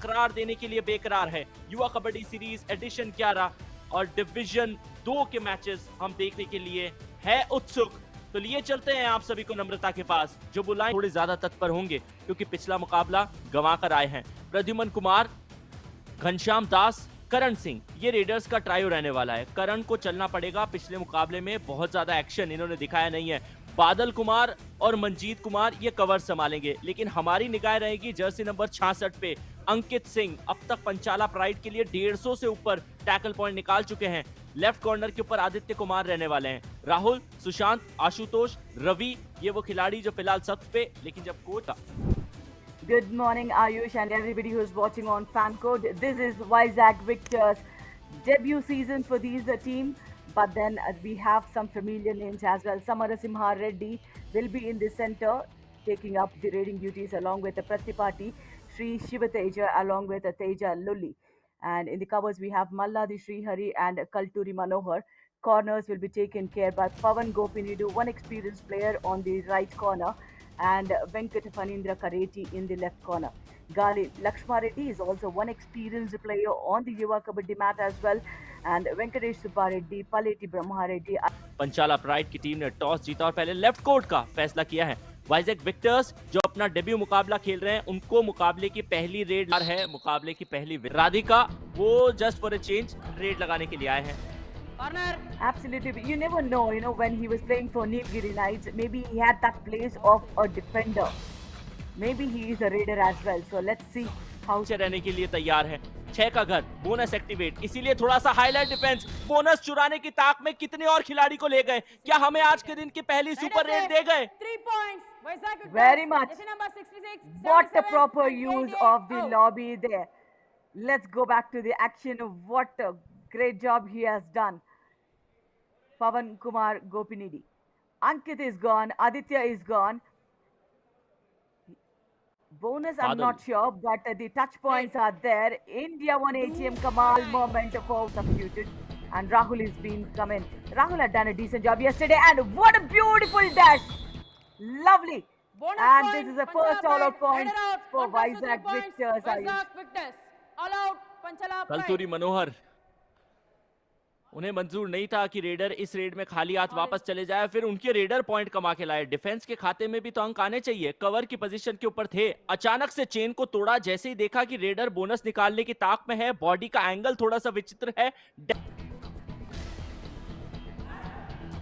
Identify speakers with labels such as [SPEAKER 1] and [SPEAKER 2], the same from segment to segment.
[SPEAKER 1] तकरार देने के लिए बेकरार है। युवा कबड्डी सीरीज एडिशन 11 और डिवीजन 2 के मैचेस हम देखने के लिए है उत्सुक। तो लिए चलते हैं आप सभी को नम्रता के पास, जो बुलाएं थोड़े ज्यादा तत्पर होंगे क्योंकि पिछला मुकाबला गंवा कर आए हैं। प्रद्युमन कुमार, घनश्याम दास, करण सिंह, ये रेडर्स का ट्रायो रहने वाला है। करण को चलना पड़ेगा, पिछले मुकाबले में बहुत ज्यादा एक्शन इन्होंने दिखाया नहीं है। बादल कुमार और मंजीत कुमार ये कवर संभालेंगे, लेकिन हमारी निगाह रहेगी जर्सी नंबर 66 पे अंकित सिंह। अब तक पंचाला प्राइड के लिए 150 से ऊपर टैकल पॉइंट निकाल चुके हैं। लेफ्ट कॉर्नर के ऊपर आदित्य कुमार रहने वाले हैं। राहुल, सुशांत, आशुतोष, रवि, ये वो खिलाड़ी जो फिलहाल सख्त पे, लेकिन जब coach
[SPEAKER 2] Good morning, Ayush, and everybody who's watching on FanCode. This is Vizag Victors' debut season for these team. But then we have some familiar names as well. Samarasimha Reddy will be in the center, taking up the raiding duties along with the Pratipati, Sri Shivateja, along with Teja Lulli. And in the covers, we have Malladi Srihari and Kalturi Manohar. Corners will be taken care by Pavan Gopinidu, one experienced player on the right corner, and Venkat Fanindra Kareti in the left corner. Gali Lakshma Reddy is also one experienced player on the Yuva Kabaddi mat as well, and Venkatesh Subba Reddy, Paleti Brahma Reddy.
[SPEAKER 1] Panchala pride की team ने toss जीता और पहले left court का फैसला किया है। Vizag Victus जो अपना डेब्यू मुकाबला खेल रहे हैं, उनको मुकाबले की पहली रेड है, मुकाबले की पहली राधिका, वो just for a change red लगाने के लिए आए हैं।
[SPEAKER 2] Corner. Absolutely. You never know, when he was playing for Nilgiri Knights, maybe he had that place of a defender. Maybe he is a raider as well. So let's see how.
[SPEAKER 1] रहने के लिए तैयार है। 6 का घर, bonus activate, इसीलिए थोड़ा सा हाईलाइट डिफेंस। बोनस चुराने की ताक में कितने और खिलाड़ी को ले गए? क्या हमें आज के दिन की पहली सुपर रेड दे गए?
[SPEAKER 3] 3 points.
[SPEAKER 2] Very much.
[SPEAKER 3] Number 66,
[SPEAKER 2] What a
[SPEAKER 3] 77,
[SPEAKER 2] proper
[SPEAKER 3] and
[SPEAKER 2] use
[SPEAKER 3] 88.
[SPEAKER 2] of the lobby there. Let's go back to the action. What a great job he has done. Pavan Kumar Gopinidi. Ankit is gone. Aditya is gone. Bonus, I'm not sure, but the touch points are there. India won ATM Kamal moment for substituted. And Rahul is being come in. Rahul had done a decent job yesterday. And what a beautiful dash. Lovely.
[SPEAKER 3] Bonus
[SPEAKER 2] And
[SPEAKER 3] point,
[SPEAKER 2] this is the
[SPEAKER 3] Panchala
[SPEAKER 2] first all-out
[SPEAKER 3] Pride,
[SPEAKER 2] point
[SPEAKER 3] headed out,
[SPEAKER 2] for
[SPEAKER 3] contest with
[SPEAKER 2] Vizag
[SPEAKER 3] 3 points,
[SPEAKER 2] Victors.
[SPEAKER 3] Vizag Victors. All out, Panchala Pride.
[SPEAKER 1] कल्तूरी मनोहर, उन्हें मंजूर नहीं था कि raider इस red में खाली हाथ वापस चले जाए, फिर उनके रेडर पॉइंट कमा के लाए। डिफेंस के खाते में भी तो अंक आने चाहिए। कवर की पोजीशन के ऊपर थे, अचानक से चेन को तोड़ा। जैसे ही देखा कि रेडर बोनस निकालने की ताक में है, बॉडी का एंगल थोड़ा सा विचित्र है।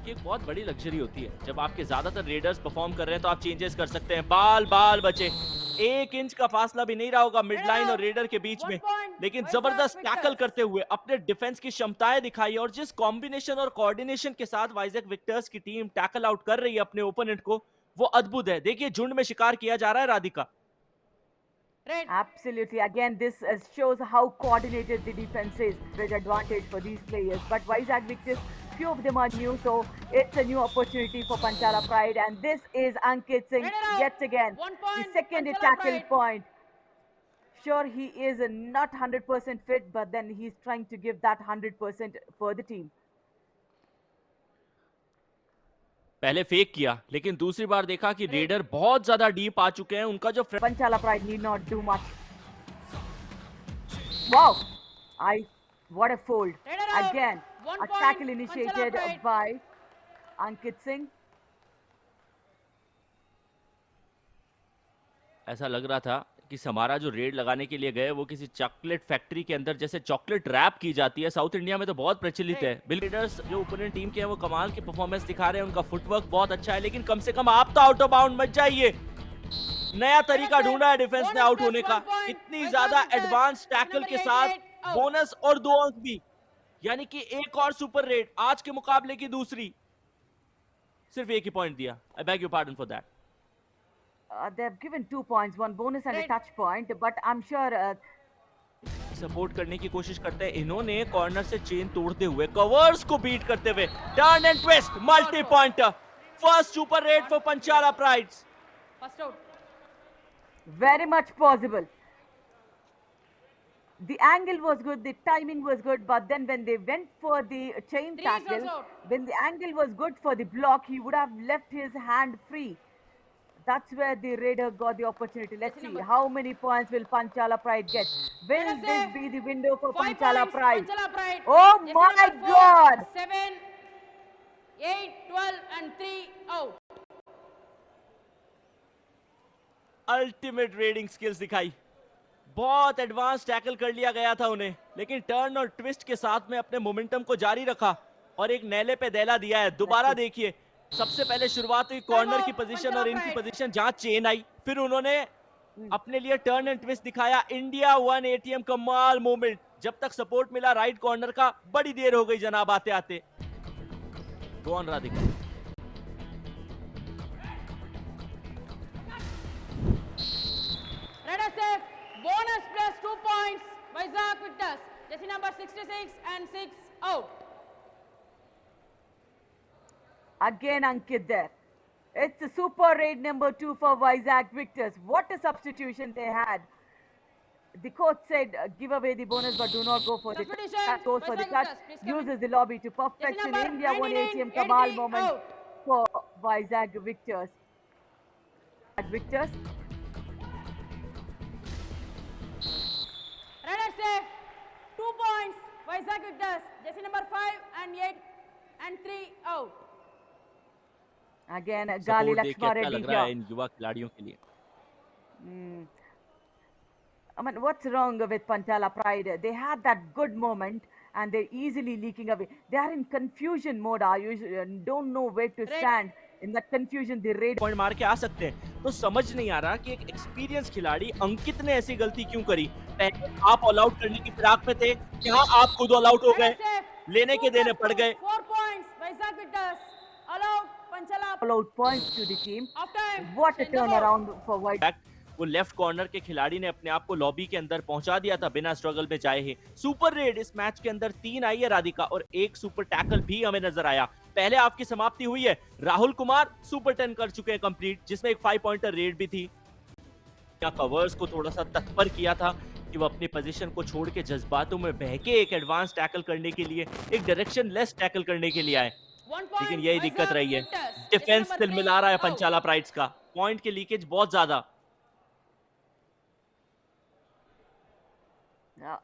[SPEAKER 1] एक बहुत बड़ी लग्जरी होती है जब आपके ज्यादातर रेडर्स परफॉर्म कर रहे हैं तो आप चेंजेस कर सकते हैं। बाल बचे, 1 इंच का फासला भी नहीं रहा होगा मिड लाइन और रेडर के बीच में, लेकिन जबरदस्त टैकल करते हुए अपने डिफेंस की क्षमताएं दिखाई। और जिस कॉम्बिनेशन और कोऑर्डिनेशन के साथ वाइजैक विक्टर्स की टीम टैकल आउट कर रही है अपने ओपोनेंट को, वो अद्भुत है। देखिए झुंड में शिकार किया जा रहा है Radhika.
[SPEAKER 2] Absolutely. Again, this shows how coordinated the defense is. Great advantage for these players. But Vizag Victors, few of them are new, so it's a new opportunity for Panchala Pride. And this is Ankit Singh yet again. The second tackle point. Sure, he is not 100% fit, but then he's trying to give that 100% for the team.
[SPEAKER 1] पहले fake किया, लेकिन दूसरी बार देखा कि raider बहुत ज्यादा deep आ चुके हैं। उनका जो
[SPEAKER 2] Panchala Pride need not do much. Wow! What a fold. Again, a tackle initiated by Ankit Singh.
[SPEAKER 1] ऐसा लग रहा था कि समारा जो रेड लगाने के लिए गए वो किसी चॉकलेट फैक्ट्री के अंदर जैसे चॉकलेट रैप की जाती है, साउथ इंडिया में तो बहुत प्रचलित है। बिल्डर्स जो ओपोनेंट टीम के हैं वो कमाल की परफॉर्मेंस दिखा रहे हैं, उनका फुटवर्क बहुत अच्छा है, लेकिन कम से कम आप तो आउट ऑफ बाउंड मत जाइए। नया तरीका ढूंढा है डिफेंस ने आउट होने का, इतनी ज्यादा एडवांस टैकल के साथ बोनस और 2 अंक भी, यानी कि एक और सुपर रेड, आज के मुकाबले की दूसरी। सिर्फ एक ही पॉइंट दिया। I beg you pardon for that.
[SPEAKER 2] They've given 2 points, 1 bonus and a touch point, but I'm sure
[SPEAKER 1] support करने की कोशिश करते हैं। इन्होंने कॉर्नर से चेन तोड़ते हुए कवर्स को बीट करते हुए turn and twist multi pointer, first super raid for Panchala prides.
[SPEAKER 3] First out.
[SPEAKER 2] Very much possible. The angle was good, the timing was good, but then when they went for the chain tackle, when the angle was good for the block, he would have left his hand free. That's where the Raider got the opportunity. Let's
[SPEAKER 3] Yes,
[SPEAKER 2] see
[SPEAKER 3] number.
[SPEAKER 2] how many points will Panchala Pride get.
[SPEAKER 3] Let
[SPEAKER 2] Will
[SPEAKER 3] us
[SPEAKER 2] this
[SPEAKER 3] say
[SPEAKER 2] be the window for
[SPEAKER 3] 5
[SPEAKER 2] Panchala
[SPEAKER 3] points,
[SPEAKER 2] Pride?
[SPEAKER 3] Panchala Pride.
[SPEAKER 2] Oh
[SPEAKER 3] Jersey
[SPEAKER 2] my
[SPEAKER 3] number 4,
[SPEAKER 2] God!
[SPEAKER 3] 7, 8, 12 and 3 out.
[SPEAKER 1] Ultimate raiding skills दिखाई, बहुत advance tackle कर लिया गया था उन्हें, लेकिन turn और twist के साथ में अपने मोमेंटम को जारी रखा और एक नेले पे देला दिया है। दोबारा देखिए, सबसे पहले शुरुआत हुई कॉर्नर की पोजीशन और इनकी पोजीशन जहां चेन आई, फिर उन्होंने अपने लिए टर्न एंड ट्विस्ट दिखाया। इंडिया 1 एटीएम कमाल मोमेंट, जब तक सपोर्ट मिला राइट कॉर्नर का, बड़ी देर हो गई जनाब आते आते। Go on Radhika.
[SPEAKER 3] Let us say bonus plus 2 points. Vizag Victors. Jersey number 66 and 6 out.
[SPEAKER 2] Again Ankit there. It's a super raid number 2 for Vizag Victors. What a substitution they had. The coach said, give away the bonus, but do not go for the
[SPEAKER 3] Substitution,
[SPEAKER 2] touch. Goes for the
[SPEAKER 3] Vizag
[SPEAKER 2] touch,
[SPEAKER 3] Victors, please come in.
[SPEAKER 2] uses the lobby to
[SPEAKER 3] Jersey
[SPEAKER 2] perfection.
[SPEAKER 3] number
[SPEAKER 2] India 1 ATM
[SPEAKER 3] 99,
[SPEAKER 2] Kamal
[SPEAKER 3] 83
[SPEAKER 2] moment
[SPEAKER 3] out.
[SPEAKER 2] for Vizag Victors. Victors.
[SPEAKER 3] Let us say 2 points. Vizag Victors. Jersey number 5 and 8 and 3 out.
[SPEAKER 2] Again, Gali
[SPEAKER 1] support देख के
[SPEAKER 2] Lakshma
[SPEAKER 1] अच्छा
[SPEAKER 2] Reddy
[SPEAKER 1] लग रहा है
[SPEAKER 2] here.
[SPEAKER 1] इन युवा खिलाड़ियों के लिए।
[SPEAKER 2] I mean, what's wrong with Panchala Pride? They had that good moment and they're easily leaking away. They are in confusion mode, Ayush, and don't know where to stand. In that confusion, they raid.
[SPEAKER 1] Point मार के आ सकते हैं, तो समझ नहीं आ रहा कि एक एक्सपीरियंस खिलाड़ी अंकित ने ऐसी गलती क्यों करी। पहले आप ऑल आउट करने की फिराक में थे, यहाँ आप खुद ऑल आउट हो
[SPEAKER 3] Let
[SPEAKER 1] गए,
[SPEAKER 3] us say
[SPEAKER 1] लेने
[SPEAKER 3] 2
[SPEAKER 1] के देने
[SPEAKER 3] plus
[SPEAKER 1] पड़
[SPEAKER 3] 2,
[SPEAKER 1] गए।
[SPEAKER 3] 4 points. Vizag Victors. Allowed Panchala.
[SPEAKER 2] Allowed points to the team.
[SPEAKER 3] Half time.
[SPEAKER 2] What a
[SPEAKER 3] Change the board.
[SPEAKER 2] turnaround for White.
[SPEAKER 1] Back वो लेफ्ट कॉर्नर के खिलाड़ी ने अपने आप को लॉबी के अंदर पहुंचा दिया था बिना स्ट्रगल में जाए ही। सुपर रेड इस मैच के अंदर 3 आई है राधिका और एक सुपर टैकल भी हमें नजर आया। पहले हाफ की समाप्ति हुई है, राहुल कुमार सुपर 10 कर चुके हैं कंप्लीट, जिसमें एक 5 पॉइंटर रेड भी थी। या कवर्स को थोड़ा सा तत्पर किया था कि वो अपनी पोजीशन को छोड़ के जज्बातों में बहके एक एडवांस टैकल करने के लिए, एक डायरेक्शन लेस टैकल करने के लिए आए,
[SPEAKER 3] 1 point.
[SPEAKER 1] लेकिन यही दिक्कत
[SPEAKER 3] Vizag
[SPEAKER 1] रही है।
[SPEAKER 3] Victors. Jersey
[SPEAKER 1] defence
[SPEAKER 3] number
[SPEAKER 1] still
[SPEAKER 3] 3
[SPEAKER 1] मिला रहा है
[SPEAKER 3] out.
[SPEAKER 1] पंचाला प्राइड्स का, पॉइंट की लीकेज बहुत ज्यादा।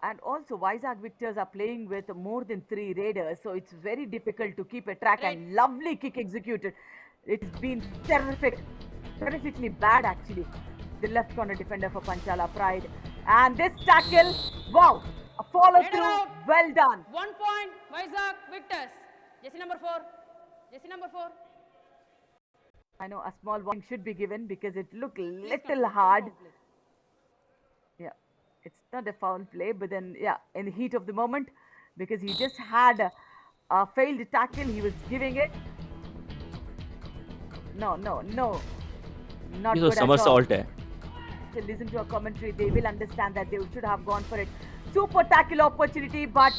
[SPEAKER 2] And also, Vizag Victors are playing with more than 3 raiders, so it's very difficult to keep a track. And lovely kick executed. It's been terrifically bad actually. The left corner defender for Panchala Pride. And this tackle, wow, a follow
[SPEAKER 3] Header
[SPEAKER 2] through,
[SPEAKER 3] out.
[SPEAKER 2] well done.
[SPEAKER 3] 1 point. Vizag Victors. Jersey number 4. Jersey number 4.
[SPEAKER 2] I know a small warning should be given because it looked
[SPEAKER 3] Please
[SPEAKER 2] little
[SPEAKER 3] come,
[SPEAKER 2] hard.
[SPEAKER 3] come, please.
[SPEAKER 2] Yeah, it's not a foul play, but then yeah, in the heat of the moment, because he just had a failed tackle, he was giving it. No, not
[SPEAKER 1] ये तो
[SPEAKER 2] good at all.
[SPEAKER 1] Somersault है।
[SPEAKER 2] To listen to a commentary, they will understand that they should have gone for it. Super tackle opportunity, but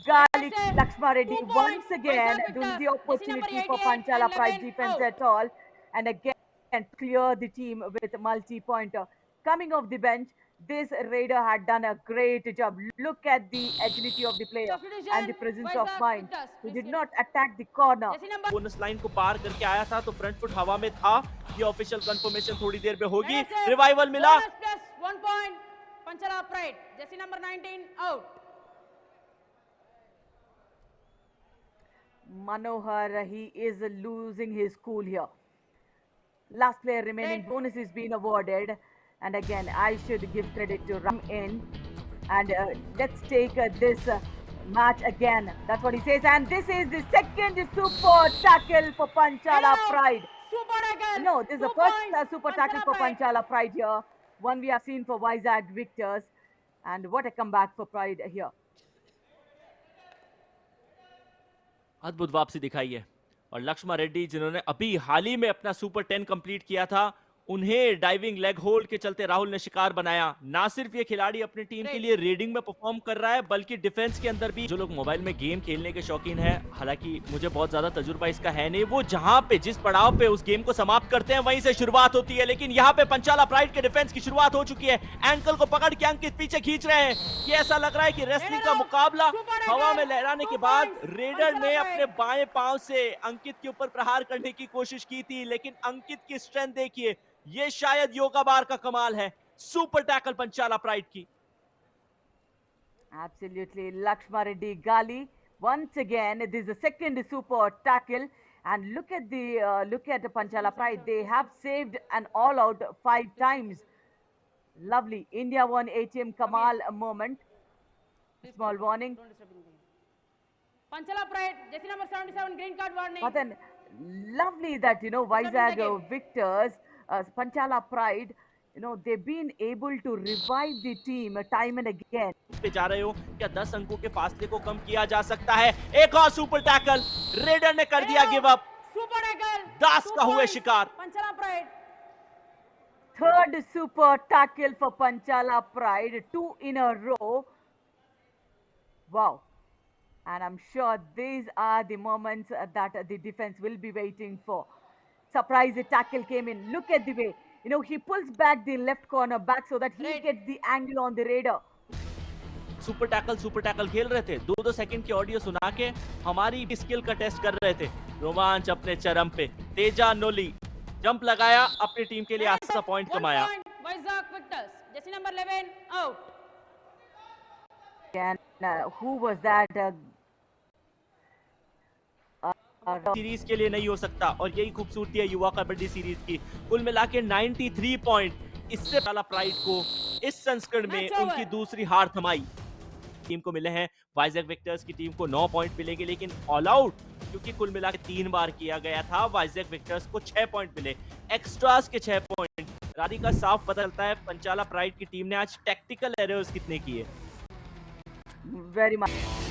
[SPEAKER 2] Gali
[SPEAKER 3] Yes, sir.
[SPEAKER 2] Lakshma Reddy
[SPEAKER 3] 2
[SPEAKER 2] once
[SPEAKER 3] points.
[SPEAKER 2] again
[SPEAKER 3] Vizag
[SPEAKER 2] doing the
[SPEAKER 3] Victors.
[SPEAKER 2] opportunity
[SPEAKER 3] Jersey
[SPEAKER 2] for
[SPEAKER 3] number 88
[SPEAKER 2] Panchala
[SPEAKER 3] and
[SPEAKER 2] Pride
[SPEAKER 3] 11
[SPEAKER 2] defense
[SPEAKER 3] out.
[SPEAKER 2] at all, and again clear the team with a multi-pointer. Coming off the bench, this raider had done a great job. Look at the agility of the player and the
[SPEAKER 3] Substitution.
[SPEAKER 2] presence of
[SPEAKER 3] Vizag
[SPEAKER 2] mind.
[SPEAKER 3] Victors.
[SPEAKER 2] He
[SPEAKER 3] Please
[SPEAKER 2] did
[SPEAKER 3] get
[SPEAKER 2] not attack the corner.
[SPEAKER 3] Jersey number.
[SPEAKER 1] Bonus line को पार करके आया था तो front foot हवा में था। ये official confirmation थोड़ी देर में होगी।
[SPEAKER 3] Let us say
[SPEAKER 1] रिवाइवल मिला।
[SPEAKER 3] bonus plus 1 point. Panchala Pride. Jersey number 19 out.
[SPEAKER 2] Manohar, he is losing his cool here. Last player remaining,
[SPEAKER 3] Red.
[SPEAKER 2] bonus is being awarded. And again, I should give credit to Ram in. And let's take this match again. That's what he says. And this is the second super tackle for Panchala
[SPEAKER 3] Header out.
[SPEAKER 2] Pride.
[SPEAKER 3] Super tackle.
[SPEAKER 2] No, this is the
[SPEAKER 3] 2
[SPEAKER 2] first
[SPEAKER 3] points.
[SPEAKER 2] super tackle for
[SPEAKER 3] Pride.
[SPEAKER 2] Panchala Pride here. One we have seen for Vizag Victors. And what a comeback for Pride here.
[SPEAKER 1] अद्भुत वापसी दिखाई है और लक्ष्मा रेड्डी जिन्होंने अभी हाल ही में अपना super 10 complete किया था, उन्हें डाइविंग लेग होल्ड के चलते राहुल ने शिकार बनाया। ना सिर्फ ये खिलाड़ी अपनी टीम के लिए रेडिंग में परफॉर्म कर रहा है, बल्कि डिफेंस के अंदर भी। जो लोग मोबाइल में गेम खेलने के शौकीन हैं, हालांकि मुझे बहुत ज्यादा तजुर्बा इसका है नहीं, वो जहां पे जिस पड़ाव पे उस गेम को समाप्त करते हैं वहीं से शुरुआत होती है। लेकिन यहाँ पे पंचाला प्राइड के डिफेंस की शुरुआत हो चुकी है। एंकल को पकड़ के अंकित पीछे खींच रहे हैं। ये ऐसा लग रहा है कि रेसलिंग का मुकाबला हवा में लहराने के बाद रेडर ने अपने बाएं पांव से अंकित के ऊपर प्रहार करने की कोशिश की थी, लेकिन अंकित की स्ट्रेंथ देखिए, ये शायद योगा बार का कमाल है, सुपर टैकल पंचाला प्राइड की।
[SPEAKER 2] Absolutely, Lakshma Reddy Gali. Once again, this is the second super tackle, and look at the Panchala Pride. They have saved an all-out 5 times. Lovely India won ATM Kamal moment. Small warning.
[SPEAKER 3] Don't disturb him. Panchala Pride, jersey number 77, green card warning.
[SPEAKER 2] But then, lovely that Vizag Victors, Panchala Pride. They've been able to revive the team time and again.
[SPEAKER 1] पे जा रहे हो, क्या 10 अंकों के फासले को कम किया जा सकता है? एक और सुपर टैकल, रेडर ने कर दिया गिव अप।
[SPEAKER 3] Super tackle.
[SPEAKER 1] दास
[SPEAKER 3] 2
[SPEAKER 1] का हुए
[SPEAKER 3] points.
[SPEAKER 1] शिकार।
[SPEAKER 3] Panchala Pride.
[SPEAKER 2] Third super tackle for Panchala Pride, 2 in a row. Wow. And I'm sure these are the moments that the defense will be waiting for. Surprise tackle came in. Look at the way. He pulls back the left corner back so that he
[SPEAKER 3] Right.
[SPEAKER 2] gets the angle on the radar.
[SPEAKER 1] Super tackle खेल रहे थे, 2-2 second की audio सुना के हमारी skill का test कर रहे थे। रोमांच अपने चरम पे, तेजा नोली जंप लगाया, अपनी टीम के लिए आसा पॉइंट
[SPEAKER 3] 1
[SPEAKER 1] कमाया।
[SPEAKER 3] point, Vizag Victors. Jersey number 11, out.
[SPEAKER 2] And who was that?
[SPEAKER 1] Series के लिए नहीं हो सकता, और यही खूबसूरती है युवा कबड्डी सीरीज की। कुल मिला के 93 पॉइंट, इससे पहला प्राइड को इस संस्करण में
[SPEAKER 3] Match over.
[SPEAKER 1] उनकी दूसरी हार थमाई। टीम को मिले हैं, वाइजैक विक्टर्स की टीम को 9 पॉइंट मिलेंगे, लेकिन ऑल आउट क्योंकि कुल मिला के 3 बार किया गया था, वाइजैक विक्टर्स को 6 पॉइंट मिले, एक्स्ट्रास के 6 पॉइंट। रानी का साफ पता चलता है पंचाला प्राइड की टीम ने आज टैक्टिकल एरर्स कितने किए।
[SPEAKER 2] Very much.